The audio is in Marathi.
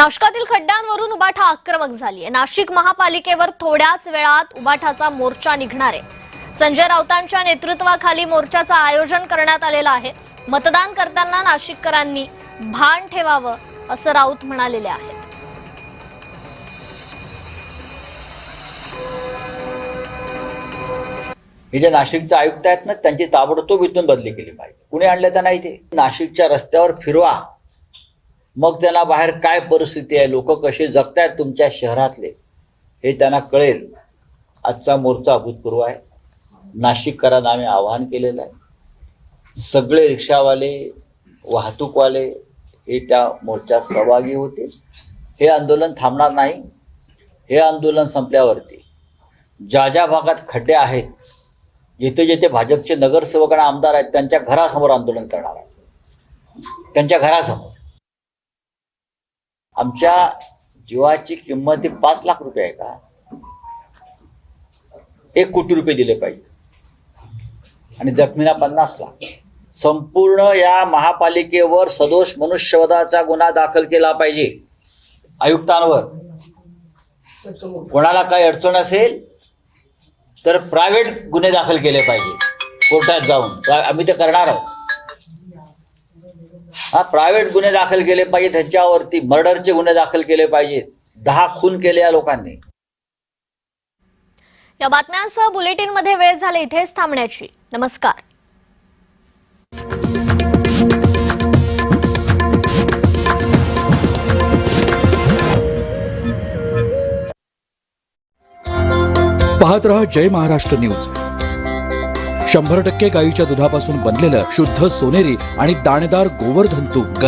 नाशकातील खड्ड्यांवरून उबाठा आक्रमक झाली आहे। नाशिक महापालिकेवर थोड्याच वेळात उबाठाचा मोर्चा निघणार आहे। संजय राऊतांच्या नेतृत्वाखाली मोर्चाचं आयोजन करण्यात आलेलं आहे। मतदान करताना नाशिककरांनी भान ठेवावं असं राऊत म्हणालेले आहेत। हे जे नाशिकचे आयुक्त आहेत ना, त्यांची ताबडतोब इथून बदली केली पाहिजे। कुणी आणलं त्यांना इथे नाशिकच्या रस्त्यावर फिरवा, मग त्यांना बाहेर काय परिस्थिती आहे, लोक कसे जगतायत तुमच्या शहरातले हे त्यांना कळेल। आजचा मोर्चा अभूतपूर्व आहे। नाशिककरांना आम्ही आवाहन केलेलं आहे। सगळे रिक्षावाले, वाहतूकवाले हे त्या मोर्चात सहभागी होते। हे आंदोलन थांबणार नाही। हे आंदोलन संपल्यावरती ज्या ज्या भागात खड्डे आहेत, जिथे जिथे भाजपचे नगरसेवक आणि आमदार आहेत, त्यांच्या घरासमोर आंदोलन करणार आहे। त्यांच्या घरासमोर आमच्या जीवाची किंमत 5 लाख रुपये आहे का? 1 कोटी रुपये दिले पाहिजे आणि जखमींना 50 लाख। संपूर्ण या महापालिकेवर सदोष मनुष्यवधाचा गुन्हा दाखल केला पाहिजे। आयुक्तांवर कोणाला काही अडचण असेल तर प्रायव्हेट गुन्हे दाखल केले पाहिजे कोर्टात जाऊन। आम्ही ते करणार आहोत। प्रायव्हेट गुन्हे दाखल केले पाहिजे, त्याच्यावरती मर्डरचे गुन्हे दाखल केले पाहिजेत। 10 खून केले या लोकांनी। या बातम्यांसह बुलेटिन मध्ये वेळ झाली इथेच थांबण्याची। नमस्कार। पाहत रहा जय महाराष्ट्र न्यूज। 100% गाईच्या दुधापासून बनलेलं शुद्ध सोनेरी आणि दाणेदार गोवर्धन तूप।